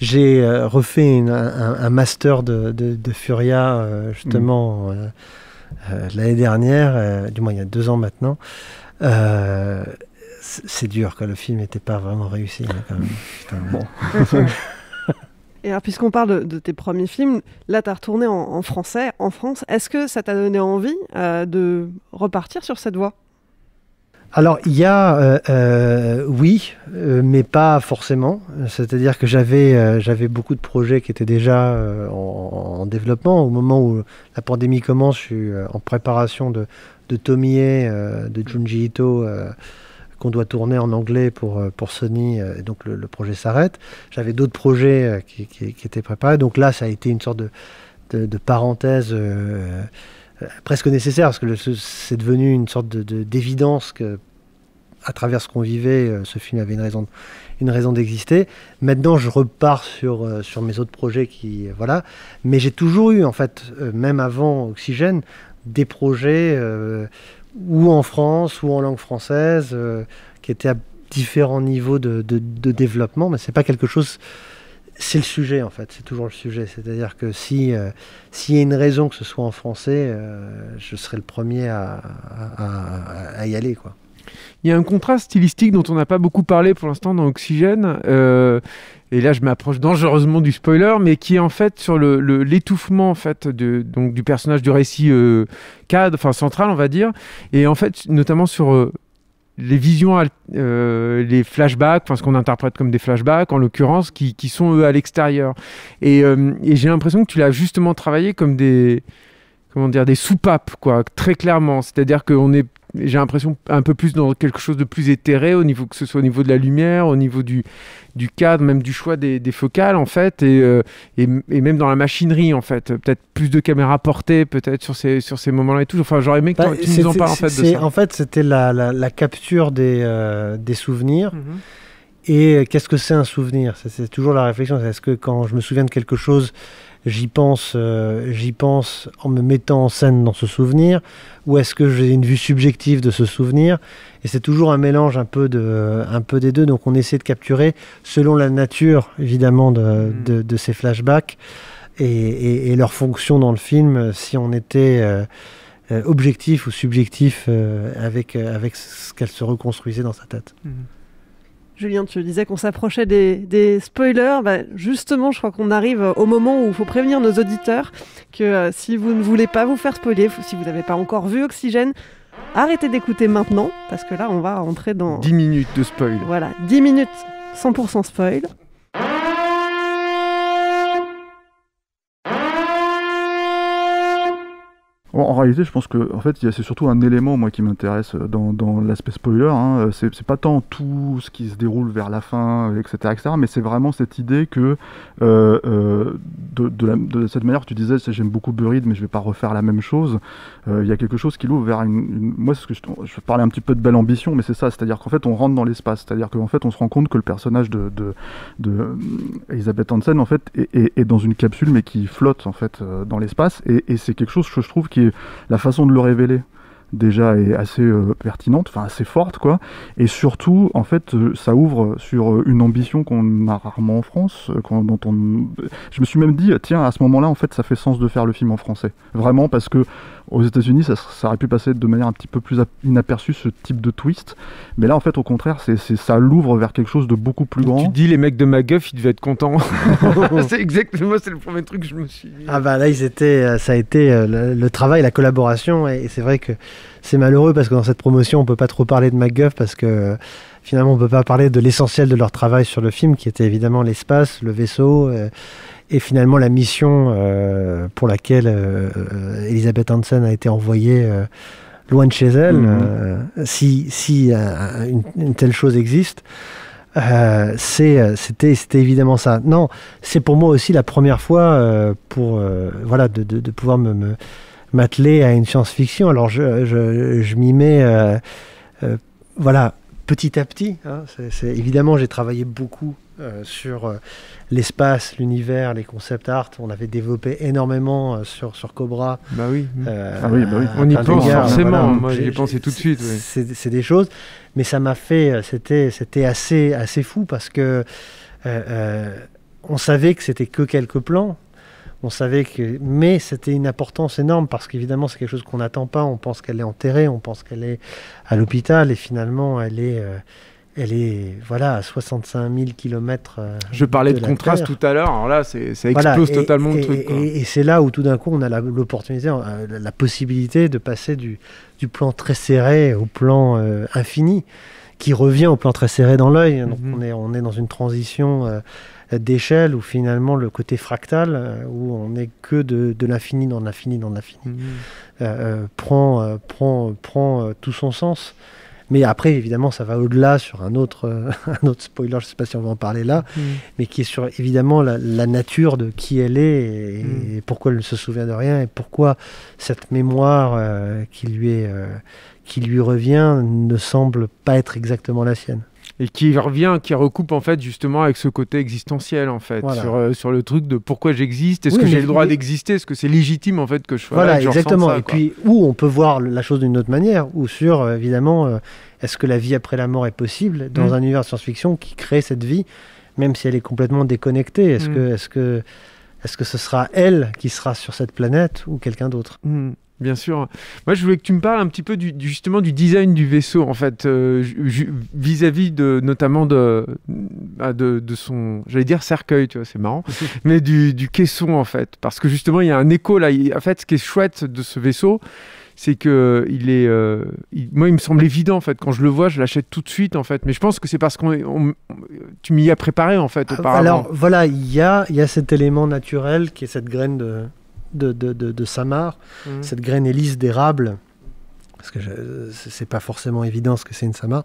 j'ai refait un master de Furia, justement, l'année dernière, du moins il y a 2 ans maintenant. C'est dur, quoi. Le film n'était pas vraiment réussi, là, quand même. Putain, bon. Et alors, puisqu'on parle de tes premiers films, là, tu as retourné en français, en France. Est-ce que ça t'a donné envie de repartir sur cette voie ? Alors, il y a, oui, mais pas forcément. C'est-à-dire que j'avais beaucoup de projets qui étaient déjà en développement. Au moment où la pandémie commence, je suis en préparation de Tomie, de Junji Ito, qu'on doit tourner en anglais pour Sony, et donc le projet s'arrête. J'avais d'autres projets qui étaient préparés. Donc là, ça a été une sorte de parenthèse presque nécessaire, parce que c'est devenu une sorte d'évidence que, à travers ce qu'on vivait, ce film avait une raison d'exister. Maintenant, je repars sur mes autres projets voilà. Mais j'ai toujours eu, en fait, même avant Oxygène, des projets ou en France, ou en langue française, qui étaient à différents niveaux de développement, mais c'est pas quelque chose... C'est le sujet, en fait, c'est toujours le sujet. C'est-à-dire que s'il y a une raison que ce soit en français, je serai le premier à y aller, quoi. Il y a un contraste stylistique dont on n'a pas beaucoup parlé pour l'instant dans Oxygène, et là je m'approche dangereusement du spoiler, mais qui est en fait sur l'étouffement en fait donc du personnage, du récit central, on va dire, et en fait notamment sur les visions, les flashbacks, enfin ce qu'on interprète comme des flashbacks en l'occurrence, qui sont eux à l'extérieur, et j'ai l'impression que tu l'as justement travaillé comme des soupapes, quoi, très clairement. C'est-à-dire j'ai l'impression un peu plus dans quelque chose de plus éthéré, que ce soit au niveau de la lumière, au niveau du cadre, même du choix des focales, en fait, et même dans la machinerie, en fait. Peut-être plus de caméras portées, peut-être sur ces moments-là et tout. Enfin, j'aurais aimé que tu nous en parles, en fait, de ça. En fait, c'était la capture des souvenirs. Et qu'est-ce que c'est un souvenir ? C'est toujours la réflexion. Est-ce que quand je me souviens de quelque chose, j'y pense en me mettant en scène dans ce souvenir, ou est-ce que j'ai une vue subjective de ce souvenir ? Et c'est toujours un mélange un peu des deux. Donc on essaie de capturer selon la nature, évidemment, de ces flashbacks et leur fonction dans le film, si on était objectif ou subjectif avec ce qu'elle se reconstruisait dans sa tête. Julien, tu disais qu'on s'approchait des spoilers. Justement, je crois qu'on arrive au moment où il faut prévenir nos auditeurs que si vous ne voulez pas vous faire spoiler, si vous n'avez pas encore vu Oxygène, Arrêtez d'écouter maintenant, parce que là, on va rentrer dans... 10 minutes de spoil. Voilà, 10 minutes 100% spoil. En réalité, je pense que fait, c'est surtout un élément moi qui m'intéresse dans l'aspect spoiler. Hein. C'est pas tant tout ce qui se déroule vers la fin, etc., mais c'est vraiment cette idée que de cette manière que tu disais, j'aime beaucoup Buried, mais je vais pas refaire la même chose. Il y a quelque chose qui l'ouvre vers moi, c'est ce que je parlais un petit peu de Belle Ambition, mais c'est ça, c'est-à-dire qu'en fait, on rentre dans l'espace, c'est-à-dire qu'en fait, on se rend compte que le personnage de Elisabeth Hansen en fait est dans une capsule, mais qui flotte en fait dans l'espace, et c'est quelque chose que je trouve qui est la façon de le révéler déjà est assez pertinente, enfin assez forte quoi, et surtout en fait ça ouvre sur une ambition qu'on a rarement en France, je me suis même dit tiens à ce moment-là en fait ça fait sens de faire le film en français, vraiment, parce que aux États-Unis ça aurait pu passer de manière un petit peu plus inaperçue ce type de twist, mais là en fait au contraire ça l'ouvre vers quelque chose de beaucoup plus grand. Tu dis les mecs de MacGuff ils devaient être contents. C'est exactement, c'est le premier truc que je me suis dit. Ah bah là ça a été le travail, la collaboration, et c'est vrai que c'est malheureux parce que dans cette promotion on peut pas trop parler de MacGuff parce que finalement on peut pas parler de l'essentiel de leur travail sur le film qui était évidemment l'espace, le vaisseau et finalement la mission pour laquelle Elisabeth Hansen a été envoyée loin de chez elle. Si une telle chose existe, c'était évidemment ça. Non, c'est pour moi aussi la première fois de pouvoir m'atteler à une science-fiction. Alors je m'y mets petit à petit. Hein. Évidemment, j'ai travaillé beaucoup sur l'espace, l'univers, les concept art. On avait développé énormément sur Cobra. Bah oui. On y pense forcément. Moi, j'y ai pensé tout de suite. Oui. C'est des choses, mais ça m'a fait. C'était assez fou parce que on savait que c'était que quelques plans. Mais c'était une importance énorme parce qu'évidemment c'est quelque chose qu'on n'attend pas. On pense qu'elle est enterrée, on pense qu'elle est à l'hôpital et finalement elle est à 65 000 km. Je parlais de contraste tout à l'heure. Alors là, ça explose totalement le truc. Et c'est là où tout d'un coup on a l'opportunité, la possibilité de passer du plan très serré au plan infini, qui revient au plan très serré dans l'œil. Donc on est dans une transition d'échelle où finalement le côté fractal, où on n'est que de l'infini dans l'infini dans l'infini, prend tout son sens. Mais après, évidemment, ça va au-delà sur un autre spoiler, je ne sais pas si on va en parler là, mais qui est sur, évidemment, la nature de qui elle est et pourquoi elle ne se souvient de rien et pourquoi cette mémoire qui lui revient ne semble pas être exactement la sienne. Et qui recoupe en fait justement avec ce côté existentiel en fait, sur le truc de pourquoi j'existe, est-ce que j'ai le droit d'exister, est-ce que c'est légitime en fait que je sois là, que exactement. Ça, et puis où on peut voir la chose d'une autre manière, ou sur évidemment est-ce que la vie après la mort est possible dans un univers de science-fiction qui crée cette vie, même si elle est complètement déconnectée. Est-ce que ce sera elle qui sera sur cette planète ou quelqu'un d'autre? Bien sûr. Moi, je voulais que tu me parles un petit peu justement du design du vaisseau, en fait, vis-à-vis notamment de son, j'allais dire cercueil, tu vois, c'est marrant, mais du caisson, en fait. Parce que justement, il y a un écho là. En fait, ce qui est chouette de ce vaisseau, c'est que moi, il me semble évident, en fait. Quand je le vois, je l'achète tout de suite, en fait. Mais je pense que c'est parce que tu m'y as préparé, en fait, auparavant. Alors, voilà, il y a cet élément naturel qui est cette graine de samar, cette graine hélice d'érable, parce que c'est pas forcément évident ce que c'est une samar,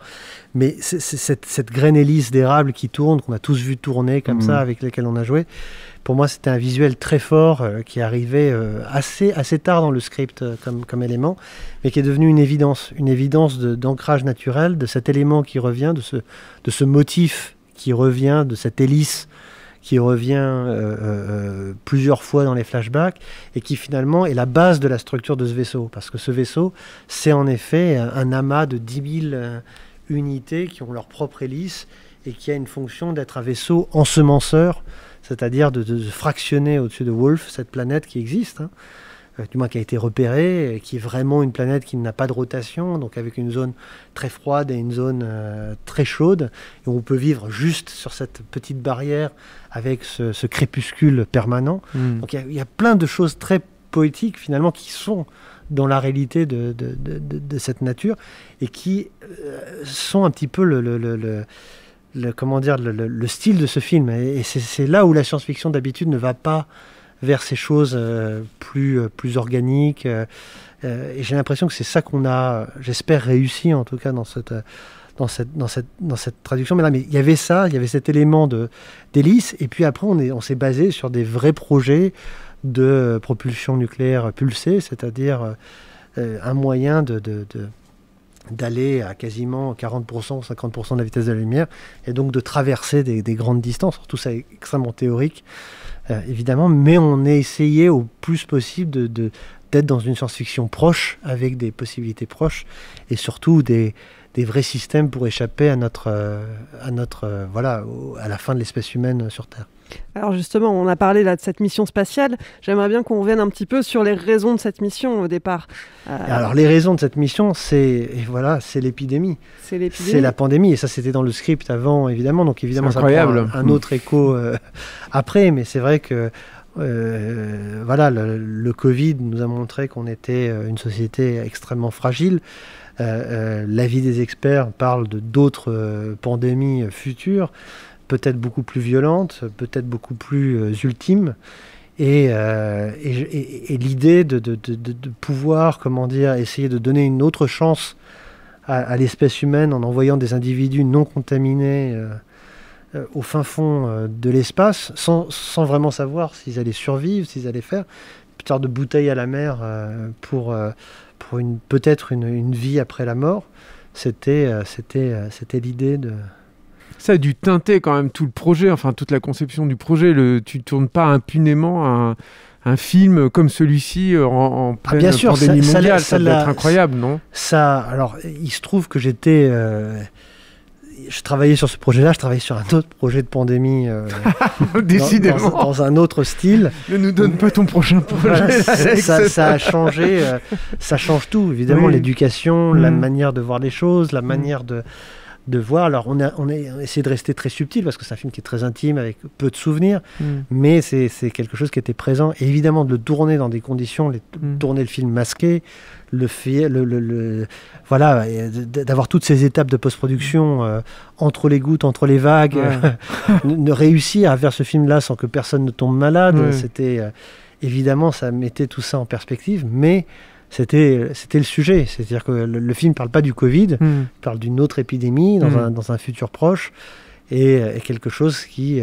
mais c'est cette graine hélice d'érable qui tourne, qu'on a tous vu tourner comme ça, avec lesquels on a joué. Pour moi, c'était un visuel très fort qui arrivait assez tard dans le script comme élément, mais qui est devenu une évidence d'ancrage naturel, de cet élément qui revient, de ce motif qui revient, de cette hélice qui revient plusieurs fois dans les flashbacks et qui finalement est la base de la structure de ce vaisseau. Parce que ce vaisseau, c'est en effet un amas de 10 000 unités qui ont leur propre hélice et qui a une fonction d'être un vaisseau ensemenceur, c'est-à-dire de fractionner au-dessus de Wolf cette planète qui existe, du moins qui a été repérée, qui est vraiment une planète qui n'a pas de rotation, donc avec une zone très froide et une zone très chaude, et on peut vivre juste sur cette petite barrière avec ce crépuscule permanent. Donc il y a plein de choses très poétiques finalement qui sont dans la réalité de cette nature et qui sont un petit peu le style de ce film. Et c'est là où la science-fiction d'habitude ne va pas vers ces choses plus organiques. Et j'ai l'impression que c'est ça qu'on a, j'espère, réussi en tout cas dans cette traduction. Mais il y avait ça, il y avait cet élément d'hélice. Et puis après, on s'est basé sur des vrais projets de propulsion nucléaire pulsée, c'est-à-dire un moyen d'aller à quasiment 40% ou 50% de la vitesse de la lumière, et donc de traverser des grandes distances. Tout ça est extrêmement théorique, évidemment, mais on a essayé au plus possible d'être dans une science-fiction proche, avec des possibilités proches, et surtout des vrais systèmes pour échapper à la fin de l'espèce humaine sur Terre. Alors justement, on a parlé là de cette mission spatiale. J'aimerais bien qu'on revienne un petit peu sur les raisons de cette mission au départ. Alors les raisons de cette mission, c'est l'épidémie. C'est la pandémie. Et ça, c'était dans le script avant, évidemment. Donc évidemment, ça prend un autre écho après. Mais c'est vrai que le Covid nous a montré qu'on était une société extrêmement fragile. L'avis des experts parle d'autres pandémies futures, peut-être beaucoup plus violentes, peut-être beaucoup plus ultimes. Et l'idée de pouvoir, essayer de donner une autre chance à l'espèce humaine en envoyant des individus non contaminés au fin fond de l'espace, sans vraiment savoir s'ils allaient survivre, s'ils allaient faire une sorte de bouteille à la mer pour peut-être une vie après la mort. C'était l'idée de... Ça a dû teinter quand même tout le projet, enfin toute la conception du projet. Tu ne tournes pas impunément un film comme celui-ci en pleine pandémie mondiale. Ça doit être incroyable, non ? Alors, il se trouve que j'étais... je travaillais sur ce projet-là, je travaillais sur un autre projet de pandémie décidément dans un autre style. Ne nous donne pas ton prochain projet. Ça a changé, ça change tout, évidemment, l'éducation, la manière de voir les choses, la manière de voir. Alors on a essayé de rester très subtil parce que c'est un film qui est très intime avec peu de souvenirs, mais c'est quelque chose qui était présent. Et évidemment de le tourner dans des conditions, tourner le film masqué, d'avoir toutes ces étapes de post-production entre les gouttes, entre les vagues, de réussir à faire ce film-là sans que personne ne tombe malade. C'était évidemment, ça mettait tout ça en perspective, mais c'était le sujet. C'est-à-dire que le film ne parle pas du Covid, il parle d'une autre épidémie dans un futur proche, et quelque chose qui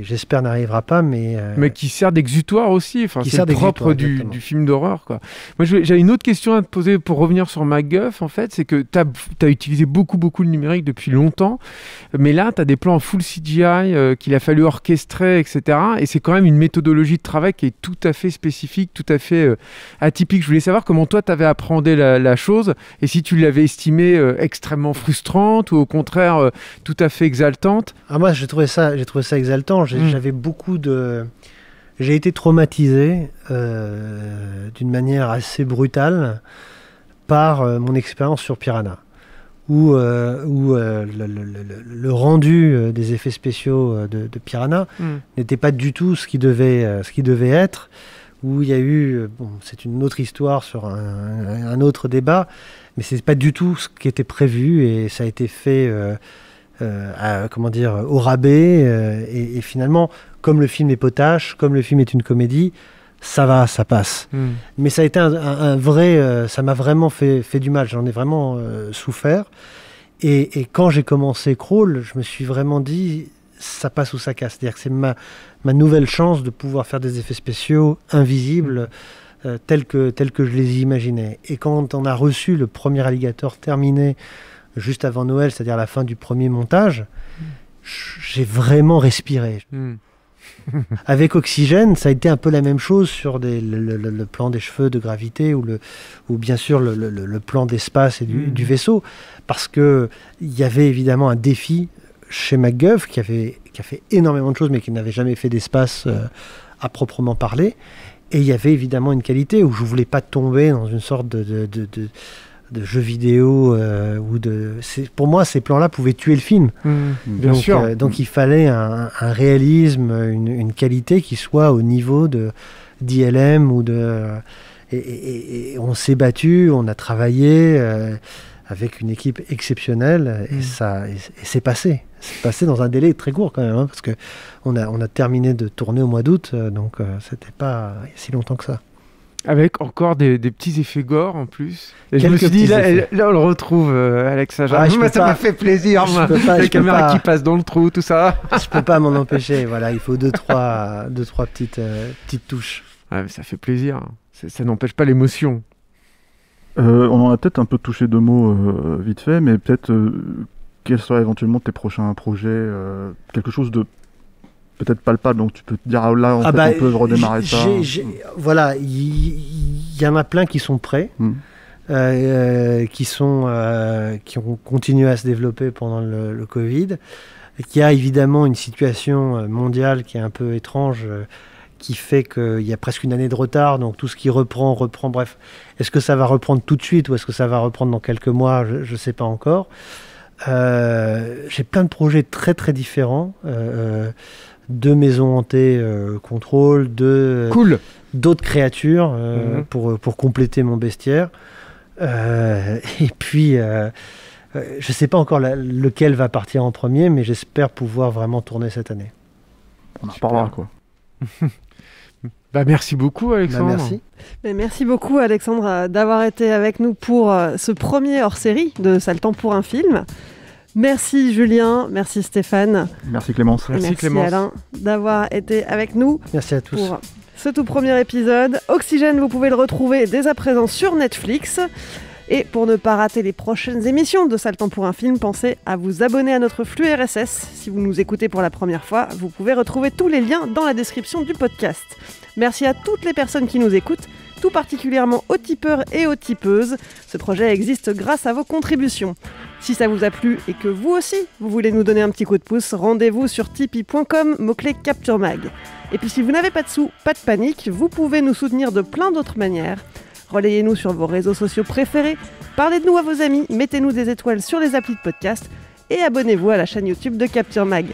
j'espère n'arrivera pas, mais qui sert d'exutoire aussi. Enfin, c'est le propre du film d'horreur, quoi. Moi, j'ai une autre question à te poser pour revenir sur MacGuff, en fait, c'est que tu as utilisé beaucoup le numérique depuis longtemps, mais là, tu as des plans en full CGI qu'il a fallu orchestrer, etc. Et c'est quand même une méthodologie de travail qui est tout à fait spécifique, tout à fait atypique. Je voulais savoir comment toi, tu avais appréhendé la chose, et si tu l'avais estimée extrêmement frustrante, ou au contraire, tout à fait exaltante. Moi, j'ai trouvé ça exaltant. J'avais j'ai été traumatisé d'une manière assez brutale par mon expérience sur Piranha, où le rendu des effets spéciaux de Piranha n'était pas du tout ce qui devait être, où il y a eu, c'est une autre histoire sur un autre débat, mais c'est pas du tout ce qui était prévu, et ça a été fait au rabais, et finalement, comme le film est potache, comme le film est une comédie, ça passe. Mais ça a été un vrai... ça m'a vraiment fait du mal, j'en ai vraiment souffert. Et quand j'ai commencé Crawl, je me suis vraiment dit, ça passe ou ça casse. C'est-à-dire que c'est ma nouvelle chance de pouvoir faire des effets spéciaux invisibles, tels que je les imaginais. Et quand on a reçu le premier Alligator terminé, juste avant Noël, c'est-à-dire la fin du premier montage, j'ai vraiment respiré. Avec Oxygène, ça a été un peu la même chose sur le plan des cheveux de gravité, ou bien sûr le plan d'espace et du vaisseau, parce qu'il y avait évidemment un défi chez MacGuff qui a fait énormément de choses, mais qui n'avait jamais fait d'espace à proprement parler. Et il y avait évidemment une qualité où je ne voulais pas tomber dans une sorte de jeux vidéo, pour moi ces plans-là pouvaient tuer le film. Bien sûr. Donc il fallait un réalisme, une qualité qui soit au niveau d'ILM Et on s'est battu, on a travaillé avec une équipe exceptionnelle et c'est passé. C'est passé dans un délai très court quand même, parce qu'on a terminé de tourner au mois d'août, donc c'était pas si longtemps que ça. Avec encore des petits effets gore en plus. Et je me suis dit, là on le retrouve, Alex Aja. Ça m'a fait plaisir, la caméra qui passe dans le trou, tout ça. Je peux pas m'en empêcher, voilà, il faut deux, trois petites touches. Ouais, mais ça fait plaisir, ça n'empêche pas l'émotion. On en a peut-être un peu touché 2 mots vite fait, mais peut-être quels seraient éventuellement tes prochains projets, quelque chose de peut-être palpable, donc tu peux te dire on peut redémarrer ça. Voilà, il y en a plein qui sont prêts, qui ont continué à se développer pendant le Covid, qu'il y a évidemment une situation mondiale qui est un peu étrange, qui fait qu'il y a presque une année de retard, donc tout ce qui reprend, bref. Est-ce que ça va reprendre tout de suite ou est-ce que ça va reprendre dans quelques mois ? Je ne sais pas encore. J'ai plein de projets très très différents. 2 maisons hantées contrôle, d'autres créatures pour compléter mon bestiaire. Et puis, je ne sais pas encore lequel va partir en premier, mais j'espère pouvoir vraiment tourner cette année. On en reparlera, quoi. Merci beaucoup, Alexandre. Merci. Merci beaucoup, Alexandre, d'avoir été avec nous pour ce premier hors-série de Ça le temps pour un film. Merci Julien, merci Stéphane. Merci Clémence. Merci Clémence. Alain d'avoir été avec nous. Merci à tous. Pour ce tout premier épisode. Oxygène, vous pouvez le retrouver dès à présent sur Netflix. Et pour ne pas rater les prochaines émissions de Ça le temps pour un film, pensez à vous abonner à notre flux RSS. Si vous nous écoutez pour la première fois, vous pouvez retrouver tous les liens dans la description du podcast. Merci à toutes les personnes qui nous écoutent, tout particulièrement aux tipeurs et aux tipeuses. Ce projet existe grâce à vos contributions. Si ça vous a plu et que vous aussi, vous voulez nous donner un petit coup de pouce, rendez-vous sur tipeee.com, mot-clé Capture Mag. Et puis si vous n'avez pas de sous, pas de panique, vous pouvez nous soutenir de plein d'autres manières. Relayez-nous sur vos réseaux sociaux préférés, parlez de nous à vos amis, mettez-nous des étoiles sur les applis de podcast et abonnez-vous à la chaîne YouTube de Capture Mag.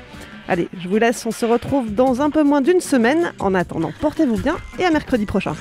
Allez, je vous laisse, on se retrouve dans un peu moins d'1 semaine. En attendant, portez-vous bien et à mercredi prochain.